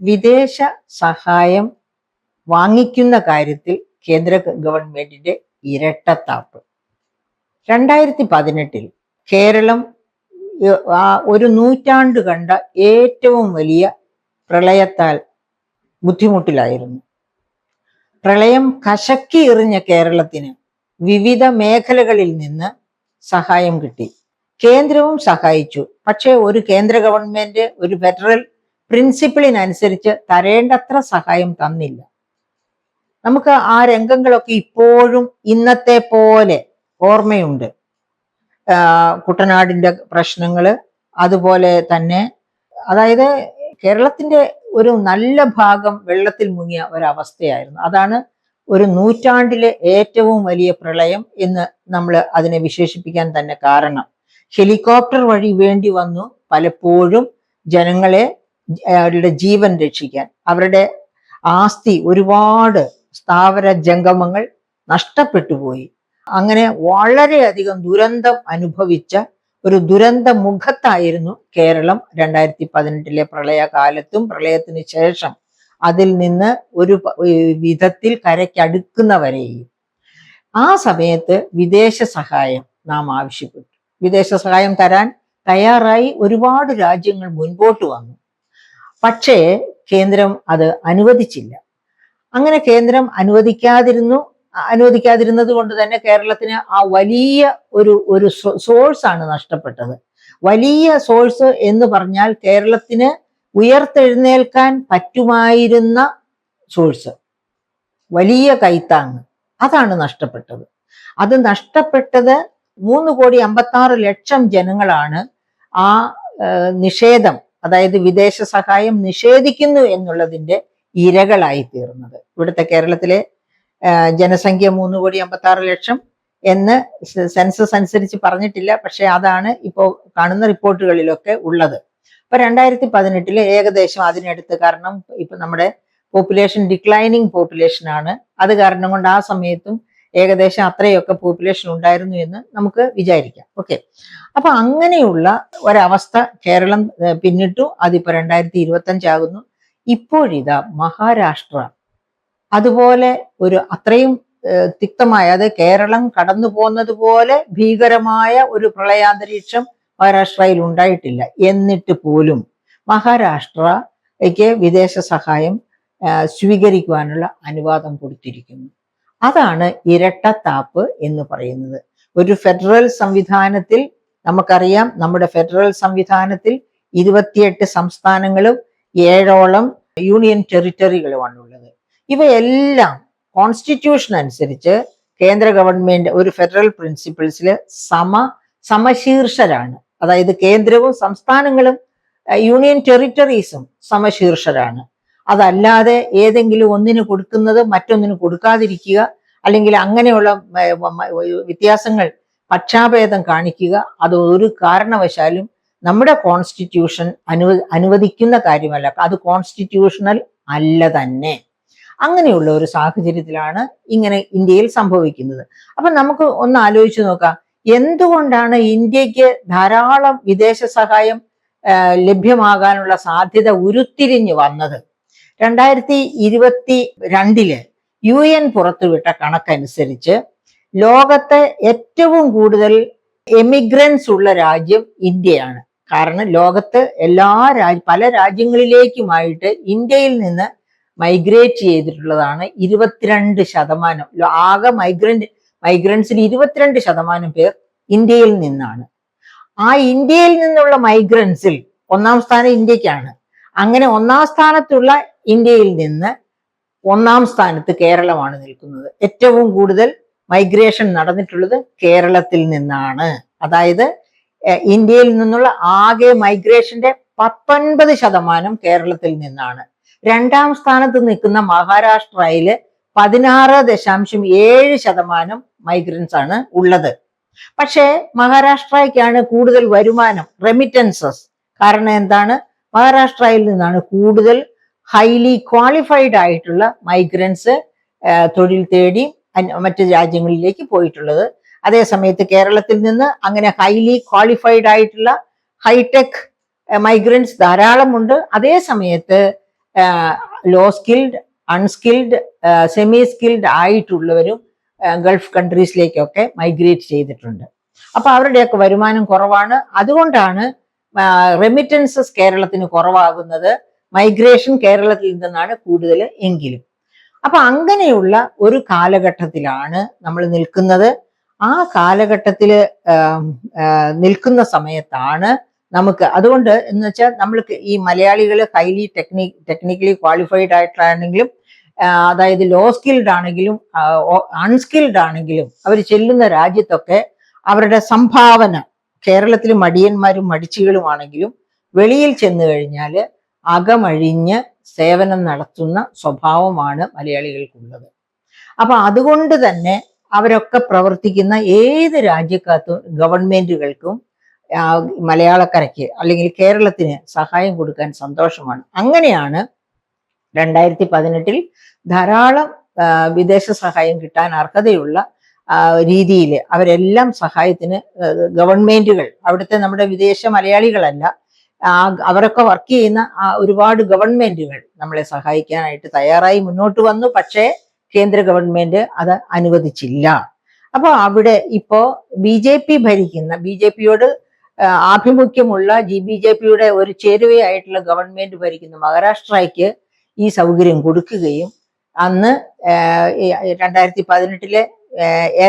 വിദേശ സഹായം വാങ്ങിക്കുന്ന കാര്യത്തിൽ കേന്ദ്ര ഗവൺമെന്റിന്റെ ഇരട്ടത്താപ്പ്. 2018 കേരളം ഒരു നൂറ്റാണ്ട് കണ്ട ഏറ്റവും വലിയ പ്രളയത്താൽ ബുദ്ധിമുട്ടിലായിരുന്നു. പ്രളയം കശക്കി എറിഞ്ഞ കേരളത്തിന് വിവിധ മേഖലകളിൽ നിന്ന് സഹായം കിട്ടി. കേന്ദ്രവും സഹായിച്ചു. പക്ഷേ ഒരു കേന്ദ്ര ഗവൺമെന്റ് ഒരു ഫെഡറൽ പ്രിൻസിപ്പിളിനനുസരിച്ച് തരേണ്ടത്ര സഹായം തന്നില്ല. നമുക്ക് ആ രംഗങ്ങളൊക്കെ ഇപ്പോഴും ഇന്നത്തെ പോലെ ഓർമ്മയുണ്ട്. കുട്ടനാടിന്റെ പ്രശ്നങ്ങള്, അതുപോലെ തന്നെ അതായത് കേരളത്തിന്റെ ഒരു നല്ല ഭാഗം വെള്ളത്തിൽ മുങ്ങിയ ഒരവസ്ഥയായിരുന്നു. അതാണ് ഒരു നൂറ്റാണ്ടിലെ ഏറ്റവും വലിയ പ്രളയം എന്ന് നമ്മൾ അതിനെ വിശേഷിപ്പിക്കാൻ തന്നെ കാരണം. ഹെലികോപ്റ്റർ വഴി വേണ്ടി വന്നു പലപ്പോഴും ജനങ്ങളെ അവരുടെ ജീവൻ രക്ഷിക്കാൻ. അവരുടെ ആസ്തി, ഒരുപാട് സ്ഥാവര ജംഗമങ്ങൾ നഷ്ടപ്പെട്ടു പോയി. അങ്ങനെ വളരെയധികം ദുരന്തം അനുഭവിച്ച ഒരു ദുരന്ത മുഖത്തായിരുന്നു കേരളം 2018 പ്രളയകാലത്തും പ്രളയത്തിന് ശേഷം അതിൽ നിന്ന് ഒരു വിധത്തിൽ കരയ്ക്കടുക്കുന്നവരെയും. ആ സമയത്ത് വിദേശ സഹായം നാം ആവശ്യപ്പെട്ടു. വിദേശ സഹായം തരാൻ തയ്യാറായി ഒരുപാട് രാജ്യങ്ങൾ മുൻപോട്ട് വന്നു. പക്ഷേ കേന്ദ്രം അത് അനുവദിച്ചില്ല. അങ്ങനെ കേന്ദ്രം അനുവദിക്കാതിരുന്നത് കൊണ്ട് തന്നെ കേരളത്തിന് ആ വലിയ ഒരു സോഴ്സ് ആണ് നഷ്ടപ്പെട്ടത്. വലിയ സോഴ്സ് എന്ന് പറഞ്ഞാൽ കേരളത്തിന് ഉയർത്തെഴുന്നേൽക്കാൻ പറ്റുമായിരുന്ന സോഴ്സ്, വലിയ കൈത്താങ്, അതാണ് നഷ്ടപ്പെട്ടത്. അത് നഷ്ടപ്പെട്ടത് 3,56,00,000 ജനങ്ങളാണ് ആ നിഷേധം, അതായത് വിദേശ സഹായം നിഷേധിക്കുന്നു എന്നുള്ളതിന്റെ ഇരകളായി തീർന്നത്. ഇവിടുത്തെ കേരളത്തിലെ ജനസംഖ്യ 3,56,00,000 എന്ന് സെൻസസ് അനുസരിച്ച് പറഞ്ഞിട്ടില്ല. പക്ഷെ അതാണ് ഇപ്പോൾ കാണുന്ന റിപ്പോർട്ടുകളിലൊക്കെ ഉള്ളത്. അപ്പൊ 2018 ഏകദേശം അതിനടുത്ത്, കാരണം ഇപ്പൊ നമ്മുടെ പോപ്പുലേഷൻ ഡിക്ലൈനിങ് പോപ്പുലേഷൻ ആണ്. അത് കാരണം കൊണ്ട് ആ സമയത്തും ഏകദേശം അത്രയൊക്കെ പോപ്പുലേഷൻ ഉണ്ടായിരുന്നു എന്ന് നമുക്ക് വിചാരിക്കാം. ഓക്കെ, അപ്പൊ അങ്ങനെയുള്ള ഒരവസ്ഥ കേരളം പിന്നിട്ടു. അതിപ്പോ 2025 ആകുന്നു. ഇപ്പോഴിതാ മഹാരാഷ്ട്ര അതുപോലെ ഒരു അത്രയും തിക്തമായ, അത് കേരളം കടന്നു പോകുന്നത് പോലെ ഭീകരമായ ഒരു പ്രളയാന്തരീക്ഷം മഹാരാഷ്ട്രയിൽ ഉണ്ടായിട്ടില്ല. എന്നിട്ട് പോലും മഹാരാഷ്ട്രയ്ക്ക് വിദേശ സഹായം സ്വീകരിക്കുവാനുള്ള അനുവാദം കൊടുത്തിരിക്കുന്നു. അതാണ് ഇരട്ടത്താപ്പ് എന്ന് പറയുന്നത്. ഒരു ഫെഡറൽ സംവിധാനത്തിൽ നമുക്കറിയാം, നമ്മുടെ ഫെഡറൽ സംവിധാനത്തിൽ 28 സംസ്ഥാനങ്ങളും 7ഓളം യൂണിയൻ ടെറിട്ടറികളുമാണുള്ളത്. ഇവയെല്ലാം കോൺസ്റ്റിറ്റ്യൂഷൻ അനുസരിച്ച് കേന്ദ്ര ഗവൺമെന്റ് ഒരു ഫെഡറൽ പ്രിൻസിപ്പിൾസില് സമശീർഷരാണ്. അതായത് കേന്ദ്രവും സംസ്ഥാനങ്ങളും യൂണിയൻ ടെറിട്ടറീസും സമശീർഷരാണ്. അതല്ലാതെ ഏതെങ്കിലും ഒന്നിന് കൊടുക്കുന്നത് മറ്റൊന്നിന് കൊടുക്കാതിരിക്കുക, അല്ലെങ്കിൽ അങ്ങനെയുള്ള വ്യത്യാസങ്ങൾ, പക്ഷാഭേദം കാണിക്കുക, അത് ഒരു കാരണവശാലും നമ്മുടെ കോൺസ്റ്റിറ്റ്യൂഷൻ അനുവദിക്കുന്ന കാര്യമല്ല. അത് കോൺസ്റ്റിറ്റ്യൂഷണൽ അല്ല തന്നെ. അങ്ങനെയുള്ള ഒരു സാഹചര്യത്തിലാണ് ഇങ്ങനെ ഇന്ത്യയിൽ സംഭവിക്കുന്നത്. അപ്പൊ നമുക്ക് ഒന്ന് ആലോചിച്ച് നോക്കാം, എന്തുകൊണ്ടാണ് ഇന്ത്യക്ക് ധാരാളം വിദേശ സഹായം ലഭ്യമാകാനുള്ള സാധ്യത ഉരുത്തിരിഞ്ഞു വന്നത്? 2022 UN പുറത്തുവിട്ട കണക്കനുസരിച്ച് ലോകത്തെ ഏറ്റവും കൂടുതൽ എമിഗ്രൻസ് ഉള്ള രാജ്യം ഇന്ത്യയാണ്. കാരണം ലോകത്ത് പല രാജ്യങ്ങളിലേക്കുമായിട്ട് ഇന്ത്യയിൽ നിന്ന് മൈഗ്രേറ്റ് ചെയ്തിട്ടുള്ളതാണ് 22%. ആകെ മൈഗ്രൻസിൽ 22% പേർ ഇന്ത്യയിൽ നിന്നാണ്. ആ ഇന്ത്യയിൽ നിന്നുള്ള മൈഗ്രൻസിൽ 1-ാം സ്ഥാനം ഇന്ത്യക്കാണ്. അങ്ങനെ 1-ാം സ്ഥാനത്തുള്ള ഇന്ത്യയിൽ നിന്ന് 1-ാം സ്ഥാനത്ത് കേരളമാണ് നിൽക്കുന്നത്. ഏറ്റവും കൂടുതൽ മൈഗ്രേഷൻ നടന്നിട്ടുള്ളത് കേരളത്തിൽ നിന്നാണ്. അതായത് ഇന്ത്യയിൽ നിന്നുള്ള ആകെ മൈഗ്രേഷന്റെ 19% കേരളത്തിൽ നിന്നാണ്. 2-ാം സ്ഥാനത്ത് നിൽക്കുന്ന മഹാരാഷ്ട്രയില് 16.7% മൈഗ്രൻസ് ആണ് ഉള്ളത്. പക്ഷേ മഹാരാഷ്ട്രയ്ക്കാണ് കൂടുതൽ വരുമാനം, റെമിറ്റൻസസ്. കാരണം എന്താണ്? മഹാരാഷ്ട്രയിൽ നിന്നാണ് കൂടുതൽ ഹൈലി ക്വാളിഫൈഡ് ആയിട്ടുള്ള മൈഗ്രൻസ് തൊഴിൽ തേടി മറ്റ് രാജ്യങ്ങളിലേക്ക് പോയിട്ടുള്ളത്. അതേസമയത്ത് കേരളത്തിൽ നിന്ന് അങ്ങനെ ഹൈലി ക്വാളിഫൈഡ് ആയിട്ടുള്ള ഹൈടെക് മൈഗ്രൻസ് ധാരാളമുണ്ട്. അതേ സമയത്ത് low skilled, unskilled, semi skilled ആയിട്ടുള്ളവരും ഗൾഫ് കൺട്രീസിലേക്കൊക്കെ മൈഗ്രേറ്റ് ചെയ്തിട്ടുണ്ട്. അപ്പൊ അവരുടെയൊക്കെ വരുമാനം കുറവാണ്. അതുകൊണ്ടാണ് റെമിറ്റൻസസ് കേരളത്തിന് കുറവാകുന്നത്. മൈഗ്രേഷൻ കേരളത്തിൽ നിന്നാണ് കൂടുതൽ എങ്കിലും. അപ്പൊ അങ്ങനെയുള്ള ഒരു കാലഘട്ടത്തിലാണ് നമ്മൾ നിൽക്കുന്നത്. ആ കാലഘട്ടത്തിൽ നിൽക്കുന്ന സമയത്താണ് നമുക്ക്, അതുകൊണ്ട് എന്ന് വെച്ചാൽ നമ്മൾക്ക് ഈ മലയാളികൾ ഹൈലി ടെക്നിക്കലി ക്വാളിഫൈഡ് ആയിട്ടാണെങ്കിലും, അതായത് ലോ സ്കിൽഡ് ആണെങ്കിലും അൺസ്കിൽഡ് ആണെങ്കിലും, അവർ ചെല്ലുന്ന രാജ്യത്തൊക്കെ അവരുടെ സംഭാവന, കേരളത്തിൽ മടിയന്മാരും മടിച്ചികളുമാണെങ്കിലും വെളിയിൽ ചെന്ന് കഴിഞ്ഞാൽ അകമഴിഞ്ഞ് സേവനം നടത്തുന്ന സ്വഭാവമാണ് മലയാളികൾക്കുള്ളത്. അപ്പൊ അതുകൊണ്ട് തന്നെ അവരൊക്കെ പ്രവർത്തിക്കുന്ന ഏത് രാജ്യക്കാർക്കും ഗവൺമെന്റുകൾക്കും മലയാളക്കരയ്ക്ക് അല്ലെങ്കിൽ കേരളത്തിന് സഹായം കൊടുക്കാൻ സന്തോഷമാണ്. അങ്ങനെയാണ് 2018 ധാരാളം വിദേശ സഹായം കിട്ടാൻ അർഹതയുള്ള രീതിയിൽ അവരെല്ലാം സഹായത്തിന് ഗവൺമെന്റുകൾ, അവിടുത്തെ നമ്മുടെ വിദേശ മലയാളികളല്ല, അവരൊക്കെ വർക്ക് ചെയ്യുന്ന ഒരുപാട് ഗവൺമെന്റുകൾ നമ്മളെ സഹായിക്കാനായിട്ട് തയ്യാറായി മുന്നോട്ട് വന്നു. പക്ഷേ കേന്ദ്ര ഗവൺമെന്റ് അത് അനുവദിച്ചില്ല. അപ്പൊ അവിടെ ഇപ്പോ ഭരിക്കുന്ന BJPയോട് ആഭിമുഖ്യമുള്ള BJPയുടെ ഒരു ചേരുവയായിട്ടുള്ള ഗവൺമെന്റ് ഭരിക്കുന്ന മഹാരാഷ്ട്രയ്ക്ക് ഈ സൗകര്യം കൊടുക്കുകയും അന്ന് 2018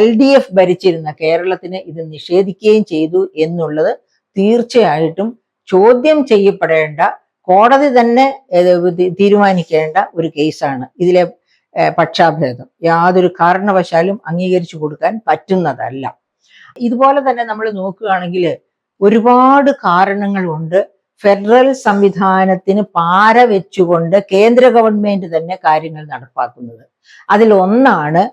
LDF ഭരിച്ചിരുന്ന കേരളത്തിന് ഇത് നിഷേധിക്കുകയും ചെയ്തു എന്നുള്ളത് തീർച്ചയായിട്ടും ചോദ്യം ചെയ്യപ്പെടേണ്ട, കോടതി തന്നെ തീരുമാനിക്കേണ്ട ഒരു കേസാണ്. ഇതിലെ പക്ഷാഭേദം യാതൊരു കാരണവശാലും അംഗീകരിച്ചു കൊടുക്കാൻ പറ്റുന്നതല്ല. ഇതുപോലെ തന്നെ നമ്മൾ നോക്കുകയാണെങ്കിൽ ഒരുപാട് കാരണങ്ങളുണ്ട് ഫെഡറൽ സംവിധാനത്തിന് പാര വെച്ചുകൊണ്ട് കേന്ദ്ര ഗവൺമെന്റ് തന്നെ കാര്യങ്ങൾ നടപ്പാക്കുന്നത്. അതിലൊന്നാണ്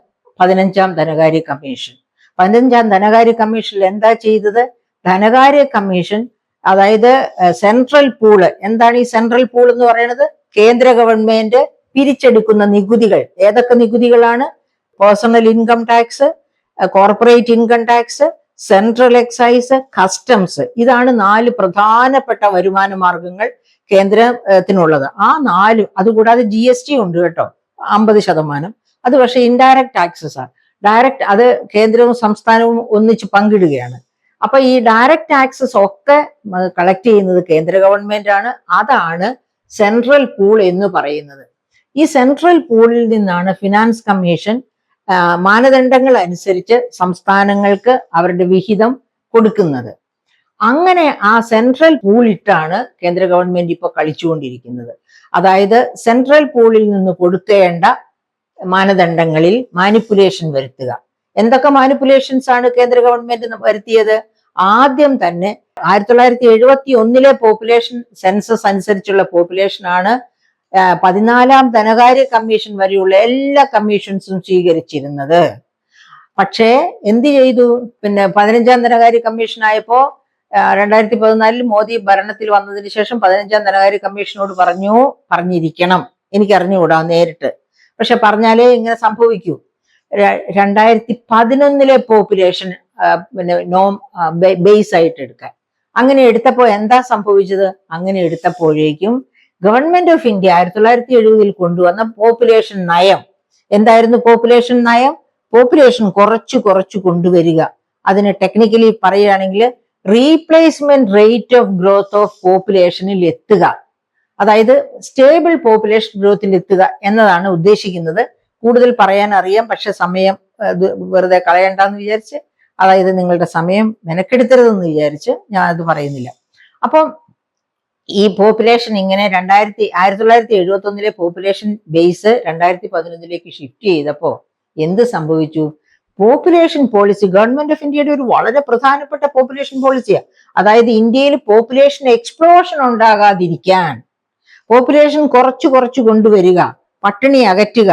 15ാം ധനകാര്യ കമ്മീഷൻ. 15ാം ധനകാര്യ കമ്മീഷനിൽ എന്താ ചെയ്തത്? ധനകാര്യ കമ്മീഷൻ, അതായത് സെൻട്രൽ പൂള്. എന്താണ് ഈ സെൻട്രൽ പൂൾ എന്ന് പറയുന്നത്? കേന്ദ്ര ഗവൺമെന്റ് പിരിച്ചെടുക്കുന്ന നികുതികൾ. ഏതൊക്കെ നികുതികളാണ്? Personal income tax, corporate income tax, central excise, customs. ഇതാണ് 4 പ്രധാനപ്പെട്ട വരുമാന മാർഗങ്ങൾ കേന്ദ്രത്തിനുള്ളത്. ആ 4, അതുകൂടാതെ GST ഉണ്ട് കേട്ടോ, 50%. അത് പക്ഷെ ഇൻഡയറക്റ്റ് ടാക്സസ് ആണ്. ഡയറക്റ്റ് അത് കേന്ദ്രവും സംസ്ഥാനവും ഒന്നിച്ച് പങ്കിടുകയാണ്. അപ്പൊ ഈ ഡയറക്റ്റ് ടാക്സസ് ഒക്കെ കളക്ട് ചെയ്യുന്നത് കേന്ദ്ര ഗവൺമെന്റ് ആണ്. അതാണ് സെൻട്രൽ പൂൾ എന്ന് പറയുന്നത്. ഈ സെൻട്രൽ പൂളിൽ നിന്നാണ് ഫിനാൻസ് കമ്മീഷൻ മാനദണ്ഡങ്ങൾ അനുസരിച്ച് സംസ്ഥാനങ്ങൾക്ക് അവരുടെ വിഹിതം കൊടുക്കുന്നത്. അങ്ങനെ ആ സെൻട്രൽ പൂളിട്ടാണ് കേന്ദ്ര ഗവൺമെന്റ് ഇപ്പോൾ കളിച്ചുകൊണ്ടിരിക്കുന്നത്. അതായത് സെൻട്രൽ പൂളിൽ നിന്ന് കൊടുക്കേണ്ട മാനദണ്ഡങ്ങളിൽ മാനിപ്പുലേഷൻ വരുത്തുക. എന്തൊക്കെ മാനിപ്പുലേഷൻസ് ആണ് കേന്ദ്ര ഗവൺമെന്റ് വരുത്തിയത്? ആദ്യം തന്നെ 1971 പോപ്പുലേഷൻ സെൻസസ് അനുസരിച്ചുള്ള പോപ്പുലേഷൻ ആണ് 14ാം ധനകാര്യ കമ്മീഷൻ വരെയുള്ള എല്ലാ കമ്മീഷൻസും സ്വീകരിച്ചിരുന്നത്. പക്ഷേ എന്ത് ചെയ്തു? പിന്നെ 15ാം ധനകാര്യ കമ്മീഷൻ ആയപ്പോ 2014 മോദി ഭരണത്തിൽ വന്നതിന് ശേഷം 15ാം ധനകാര്യ കമ്മീഷനോട് പറഞ്ഞിരിക്കണം, എനിക്ക് അറിഞ്ഞുകൂടാ നേരിട്ട്, പക്ഷെ പറഞ്ഞാലേ ഇങ്ങനെ സംഭവിക്കൂ. 2011 പോപ്പുലേഷൻ പിന്നെ ബേസ് ആയിട്ട് എടുക്കാൻ. അങ്ങനെ എടുത്തപ്പോൾ എന്താ സംഭവിച്ചത്? അങ്ങനെ എടുത്തപ്പോഴേക്കും ഗവൺമെന്റ് ഓഫ് ഇന്ത്യ 1970 കൊണ്ടുവന്ന പോപ്പുലേഷൻ നയം എന്തായിരുന്നു? പോപ്പുലേഷൻ നയം പോപ്പുലേഷൻ കുറച്ചു കൊണ്ടുവരിക. അതിന് ടെക്നിക്കലി പറയുകയാണെങ്കിൽ replacement rate of growth of പോപ്പുലേഷനിൽ എത്തുക, അതായത് സ്റ്റേബിൾ പോപ്പുലേഷൻ ഗ്രോത്തിൽ എത്തുക എന്നതാണ് ഉദ്ദേശിക്കുന്നത്. കൂടുതൽ പറയാൻ അറിയാം, പക്ഷെ സമയം വെറുതെ കളയണ്ടെന്ന് വിചാരിച്ച്, അതായത് നിങ്ങളുടെ സമയം മെനക്കെടുത്തരുതെന്ന് വിചാരിച്ച് ഞാൻ അത് പറയുന്നില്ല. അപ്പം ഈ പോപ്പുലേഷൻ ഇങ്ങനെ 1971 പോപ്പുലേഷൻ ബേസ് 2011 ഷിഫ്റ്റ് ചെയ്തപ്പോ എന്ത് സംഭവിച്ചു? പോപ്പുലേഷൻ പോളിസി ഗവൺമെന്റ് ഓഫ് ഇന്ത്യയുടെ ഒരു വളരെ പ്രധാനപ്പെട്ട പോപ്പുലേഷൻ പോളിസിയാണ്. അതായത് ഇന്ത്യയിൽ പോപ്പുലേഷൻ എക്സ്പ്ലോഷൻ ഉണ്ടാകാതിരിക്കാൻ പോപ്പുലേഷൻ കുറച്ചു കൊണ്ടുവരിക, പട്ടിണി അകറ്റുക,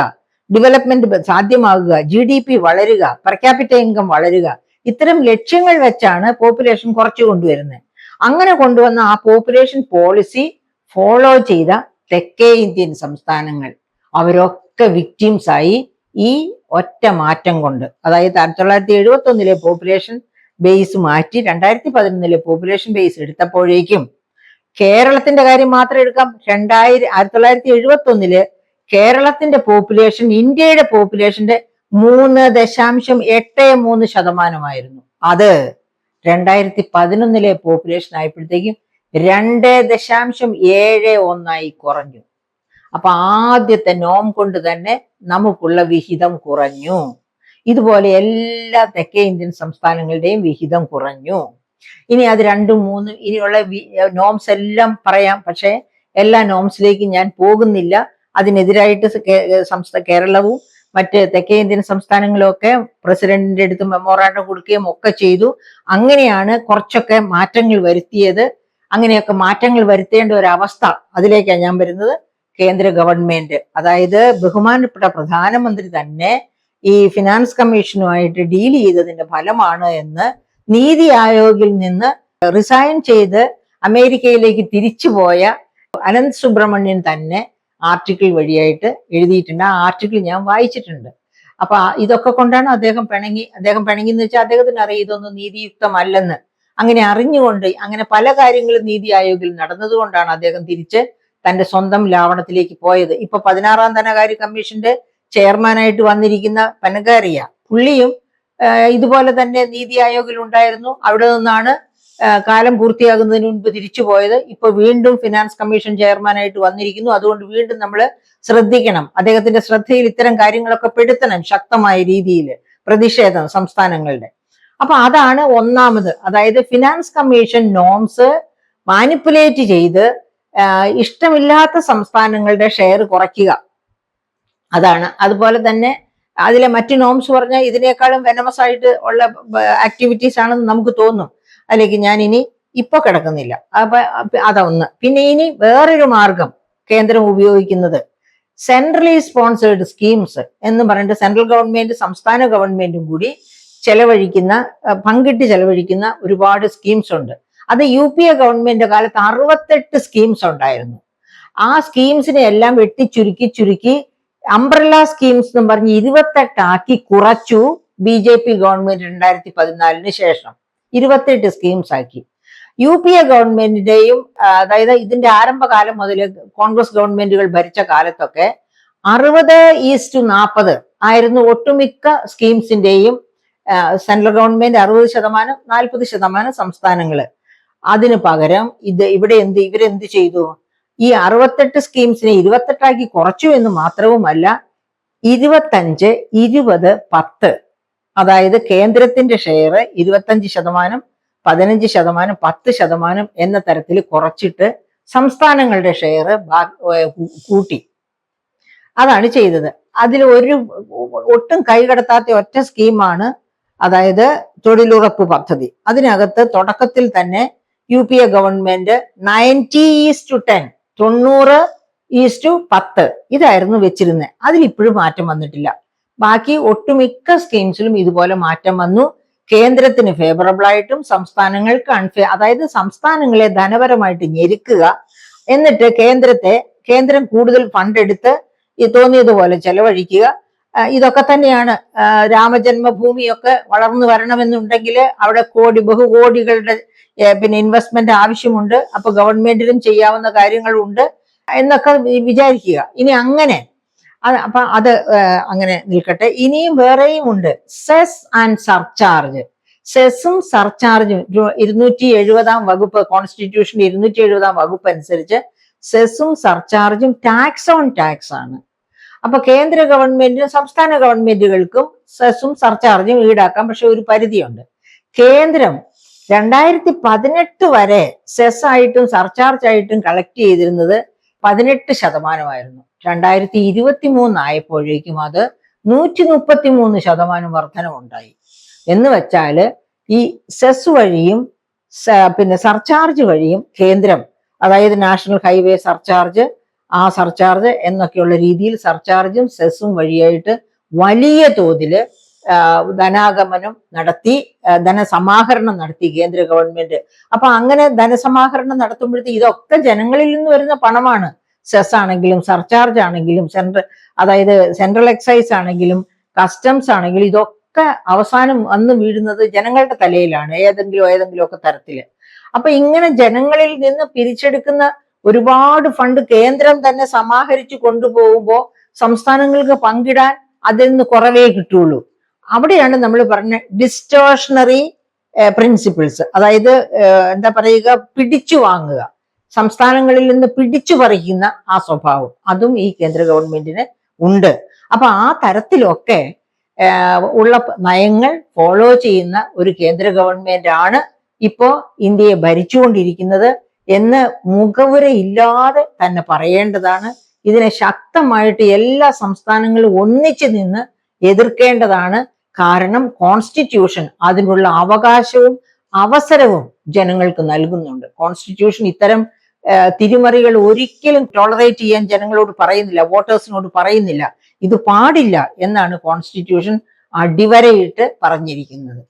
ഡെവലപ്മെന്റ് സാധ്യമാകുക, GDP വളരുക, പെർ ക്യാപിറ്റ ഇൻകം വളരുക, ഇത്തരം ലക്ഷ്യങ്ങൾ വെച്ചാണ് പോപ്പുലേഷൻ കുറച്ചു കൊണ്ടുവരുന്നത്. അങ്ങനെ കൊണ്ടുവന്ന ആ പോപ്പുലേഷൻ പോളിസി ഫോളോ ചെയ്ത തെക്കേ ഇന്ത്യൻ സംസ്ഥാനങ്ങൾ അവരൊക്കെ വിക്ടിംസ് ആയി ഈ ഒറ്റ മാറ്റം കൊണ്ട്. അതായത് 1971 പോപ്പുലേഷൻ ബേസ് മാറ്റി 2011 പോപ്പുലേഷൻ ബേസ് എടുത്തപ്പോഴേക്കും കേരളത്തിന്റെ കാര്യം മാത്രം എടുക്കാം. 1971 കേരളത്തിന്റെ പോപ്പുലേഷൻ ഇന്ത്യയുടെ പോപ്പുലേഷന്റെ 3.83% അത് 2011 പോപ്പുലേഷൻ ആയപ്പോഴത്തേക്കും 2.71 കുറഞ്ഞു. അപ്പൊ ആദ്യത്തെ നോം കൊണ്ട് തന്നെ നമുക്കുള്ള വിഹിതം കുറഞ്ഞു. ഇതുപോലെ എല്ലാ തെക്കേ ഇന്ത്യൻ സംസ്ഥാനങ്ങളുടെയും വിഹിതം കുറഞ്ഞു. ഇനി അത് 2, 3 ഇനിയുള്ള നോംസ് എല്ലാം പറയാം. പക്ഷെ എല്ലാ നോംസിലേക്കും ഞാൻ പോകുന്നില്ല. അതിനെതിരായിട്ട് കേരളവും മറ്റ് തെക്കേ ഇന്ത്യൻ സംസ്ഥാനങ്ങളും ഒക്കെ പ്രസിഡന്റിന്റെ അടുത്ത് മെമ്മോറാണ്ടം കൊടുക്കുകയും ഒക്കെ ചെയ്തു. അങ്ങനെയാണ് കുറച്ചൊക്കെ മാറ്റങ്ങൾ വരുത്തിയത്. അങ്ങനെയൊക്കെ മാറ്റങ്ങൾ വരുത്തേണ്ട ഒരു അവസ്ഥ, അതിലേക്കാണ് ഞാൻ വരുന്നത്. കേന്ദ്ര ഗവൺമെന്റ്, അതായത് ബഹുമാനപ്പെട്ട പ്രധാനമന്ത്രി തന്നെ ഈ ഫിനാൻസ് കമ്മീഷനുമായിട്ട് ഡീൽ ചെയ്തതിന്റെ ഫലമാണ് എന്ന് നീതി ആയോഗിൽ നിന്ന് റിസൈൻ ചെയ്ത് അമേരിക്കയിലേക്ക് തിരിച്ചുപോയ അനന്ത് സുബ്രഹ്മണ്യൻ തന്നെ ആർട്ടിക്കിൾ വഴിയായിട്ട് എഴുതിയിട്ടുണ്ട്. ആ ആർട്ടിക്കിൾ ഞാൻ വായിച്ചിട്ടുണ്ട്. അപ്പൊ ഇതൊക്കെ കൊണ്ടാണ് അദ്ദേഹം പിണങ്ങി എന്ന് വെച്ചാൽ അദ്ദേഹത്തിന് അറിയാം ഇതൊന്നും നീതിയുക്തമല്ലെന്ന്. അങ്ങനെ അറിഞ്ഞുകൊണ്ട് അങ്ങനെ പല കാര്യങ്ങളും നീതി ആയോഗിൽ നടന്നതുകൊണ്ടാണ് അദ്ദേഹം തിരിച്ച് തന്റെ സ്വന്തം ലാവണത്തിലേക്ക് പോയത്. ഇപ്പൊ 16ാം ധനകാര്യ കമ്മീഷന്റെ ചെയർമാനായിട്ട് വന്നിരിക്കുന്ന പനഗാരിയ, പുള്ളിയും ഇതുപോലെ തന്നെ നീതി ആയോഗിൽ ഉണ്ടായിരുന്നു. അവിടെ നിന്നാണ് കാലം പൂർത്തിയാകുന്നതിന് മുൻപ് തിരിച്ചു പോയത്. ഇപ്പൊ വീണ്ടും ഫിനാൻസ് കമ്മീഷൻ ചെയർമാനായിട്ട് വന്നിരിക്കുന്നു. അതുകൊണ്ട് വീണ്ടും നമ്മൾ ശ്രദ്ധിക്കണം, അദ്ദേഹത്തിന്റെ ശ്രദ്ധയിൽ ഇത്തരം കാര്യങ്ങളൊക്കെ പെടുത്തണം. ശക്തമായ രീതിയിൽ പ്രതിഷേധം സംസ്ഥാനങ്ങളുടെ. അപ്പൊ അതാണ് ഒന്നാമത്. അതായത് ഫിനാൻസ് കമ്മീഷൻ നോംസ് മാനിപ്പുലേറ്റ് ചെയ്ത് ഇഷ്ടമില്ലാത്ത സംസ്ഥാനങ്ങളുടെ ഷെയർ കുറയ്ക്കുക, അതാണ്. അതുപോലെ തന്നെ അതിലെ മറ്റു നോംസ് പറഞ്ഞാൽ ഇതിനേക്കാളും വെനമസ് ആയിട്ട് ഉള്ള ആക്ടിവിറ്റീസ് ആണെന്ന് നമുക്ക് തോന്നും. അതിലേക്ക് ഞാൻ ഇനി ഇപ്പൊ കിടക്കുന്നില്ല. അപ്പൊ അതൊന്ന്. പിന്നെ ഇനി വേറൊരു മാർഗം കേന്ദ്രം ഉപയോഗിക്കുന്നത് സെൻട്രലി സ്പോൺസേർഡ് സ്കീംസ് എന്ന് പറഞ്ഞിട്ട് സെൻട്രൽ ഗവൺമെന്റ് സംസ്ഥാന ഗവൺമെന്റും കൂടി പങ്കിട്ട് ചെലവഴിക്കുന്ന ഒരുപാട് സ്കീംസ് ഉണ്ട്. അത് UPA ഗവൺമെന്റ് കാലത്ത് 68 സ്കീംസ് ഉണ്ടായിരുന്നു. ആ സ്കീംസിനെ എല്ലാം ചുരുക്കി അംബ്രല്ല സ്കീംസ് എന്ന് പറഞ്ഞ് 28 ആക്കി കുറച്ചു BJP ഗവൺമെന്റ് 2014 ശേഷം 28 സ്കീംസ് ആക്കി. UPA ഗവൺമെന്റിന്റെയും അതായത് ഇതിന്റെ ആരംഭകാലം മുതൽ കോൺഗ്രസ് ഗവൺമെന്റുകൾ ഭരിച്ച കാലത്തൊക്കെ 60:40 ആയിരുന്നു ഒട്ടുമിക്ക സ്കീംസിന്റെയും. Central government 60%, 40% സംസ്ഥാനങ്ങള്. അതിന് പകരം ഇവരെന്ത് ചെയ്തു? ഈ 68 സ്കീംസിനെ 28 ആക്കി കുറച്ചു എന്ന് മാത്രവുമല്ല, 25, 20, 10, അതായത് കേന്ദ്രത്തിന്റെ ഷെയർ 25%, 15%, 10% എന്ന തരത്തിൽ കുറച്ചിട്ട് സംസ്ഥാനങ്ങളുടെ ഷെയർ കൂട്ടി. അതാണ് ചെയ്തത്. അതിൽ ഒട്ടും കൈകടത്താത്ത ഒറ്റ സ്കീമാണ് അതായത് തൊഴിലുറപ്പ് പദ്ധതി. അതിനകത്ത് തുടക്കത്തിൽ തന്നെ UPA ഗവൺമെന്റ് 90:10 90:10 ഇതായിരുന്നു വെച്ചിരുന്നത്. അതിലിപ്പോഴും മാറ്റം വന്നിട്ടില്ല. ബാക്കി ഒട്ടുമിക്ക സ്കീംസിലും ഇതുപോലെ മാറ്റം വന്നു. കേന്ദ്രത്തിന് ഫേവറബിൾ ആയിട്ടും സംസ്ഥാനങ്ങൾക്ക് അതായത് സംസ്ഥാനങ്ങളെ ധനപരമായിട്ട് ഞെരുക്കുക, എന്നിട്ട് കേന്ദ്രം കൂടുതൽ ഫണ്ട് എടുത്ത് തോന്നിയതുപോലെ ചെലവഴിക്കുക. ഇതൊക്കെ തന്നെയാണ്. രാമജന്മഭൂമിയൊക്കെ വളർന്നു വരണമെന്നുണ്ടെങ്കിൽ അവിടെ ബഹുകോടികളുടെ ഇൻവെസ്റ്റ്മെന്റ് ആവശ്യമുണ്ട്. അപ്പൊ ഗവൺമെന്റിനും ചെയ്യാവുന്ന കാര്യങ്ങളുണ്ട് എന്നൊക്കെ വിചാരിക്കുക. ഇനി അങ്ങനെ അപ്പൊ അത് അങ്ങനെ നിൽക്കട്ടെ. ഇനിയും വേറെയും ഉണ്ട് സെസ് ആൻഡ് സർചാർജ്. സെസ്സും സർചാർജും 270 വകുപ്പ് കോൺസ്റ്റിറ്റ്യൂഷൻ 270 വകുപ്പ് അനുസരിച്ച് സെസ്സും സർചാർജും ടാക്സ് ഓൺ ടാക്സ് ആണ്. അപ്പൊ കേന്ദ്ര ഗവൺമെന്റിനും സംസ്ഥാന ഗവൺമെന്റുകൾക്കും സെസ്സും സർചാർജും ഈടാക്കാം. പക്ഷെ ഒരു പരിധിയുണ്ട്. കേന്ദ്രം 2018 വരെ സെസ് ആയിട്ടും സർചാർജ് ആയിട്ടും കളക്ട് ചെയ്തിരുന്നത് 18% 2023 ആയപ്പോഴേക്കും അത് 133% വർധനവുണ്ടായി. എന്ന് വെച്ചാൽ ഈ സെസ് വഴിയും സർചാർജ് വഴിയും കേന്ദ്രം, അതായത് നാഷണൽ ഹൈവേ സർചാർജ്, ആ സർചാർജ് എന്നൊക്കെയുള്ള രീതിയിൽ സർചാർജും സെസ്സും വഴിയായിട്ട് വലിയ തോതില് ധനാഗമനം നടത്തി, ധനസമാഹരണം നടത്തി കേന്ദ്ര ഗവൺമെന്റ്. അപ്പൊ അങ്ങനെ ധനസമാഹരണം നടത്തുമ്പോഴത്തേക്ക് ഇതൊക്കെ ജനങ്ങളിൽ നിന്ന് വരുന്ന പണമാണ്. സെസ് ആണെങ്കിലും സർചാർജ് ആണെങ്കിലും അതായത് സെൻട്രൽ എക്സൈസ് ആണെങ്കിലും കസ്റ്റംസ് ആണെങ്കിലും ഇതൊക്കെ അവസാനം വന്ന് വീഴുന്നത് ജനങ്ങളുടെ തലയിലാണ് ഏതെങ്കിലും ഒക്കെ തരത്തില്. അപ്പൊ ഇങ്ങനെ ജനങ്ങളിൽ നിന്ന് പിരിച്ചെടുക്കുന്ന ഒരുപാട് ഫണ്ട് കേന്ദ്രം തന്നെ സമാഹരിച്ചു കൊണ്ടുപോകുമ്പോൾ സംസ്ഥാനങ്ങൾക്ക് പങ്കിടാൻ അതിൽ നിന്ന് കുറവേ കിട്ടുള്ളൂ. അവിടെയാണ് നമ്മൾ പറഞ്ഞ ഡിസ്റ്റോഷണറി പ്രിൻസിപ്പിൾസ്, അതായത് എന്താ പറയുക, പിടിച്ചു വാങ്ങുക, സംസ്ഥാനങ്ങളിൽ നിന്ന് പിടിച്ചു പറിക്കുന്ന ആ സ്വഭാവം അതും ഈ കേന്ദ്ര ഗവൺമെന്റിന് ഉണ്ട്. അപ്പൊ ആ തരത്തിലൊക്കെ ഉള്ള നയങ്ങൾ ഫോളോ ചെയ്യുന്ന ഒരു കേന്ദ്ര ഗവൺമെന്റ് ആണ് ഇപ്പോ ഇന്ത്യയെ ഭരിച്ചുകൊണ്ടിരിക്കുന്നത് എന്ന് മുഖവുരയില്ലാതെ തന്നെ പറയേണ്ടതാണ്. ഇതിനെ ശക്തമായിട്ട് എല്ലാ സംസ്ഥാനങ്ങളും ഒന്നിച്ചു നിന്ന് എതിർക്കേണ്ടതാണ്. കാരണം കോൺസ്റ്റിറ്റ്യൂഷൻ അതിനുള്ള അവകാശവും അവസരവും ജനങ്ങൾക്ക് നൽകുന്നുണ്ട്. കോൺസ്റ്റിറ്റ്യൂഷൻ ഇത്തരം തിരിമറികൾ ഒരിക്കലും ടോളറേറ്റ് ചെയ്യാൻ ജനങ്ങളോട് പറയുന്നില്ല, വോട്ടേഴ്സിനോട് പറയുന്നില്ല. ഇത് പാടില്ല എന്നാണ് കോൺസ്റ്റിറ്റ്യൂഷൻ അടിവരയിട്ട് പറഞ്ഞിരിക്കുന്നത്.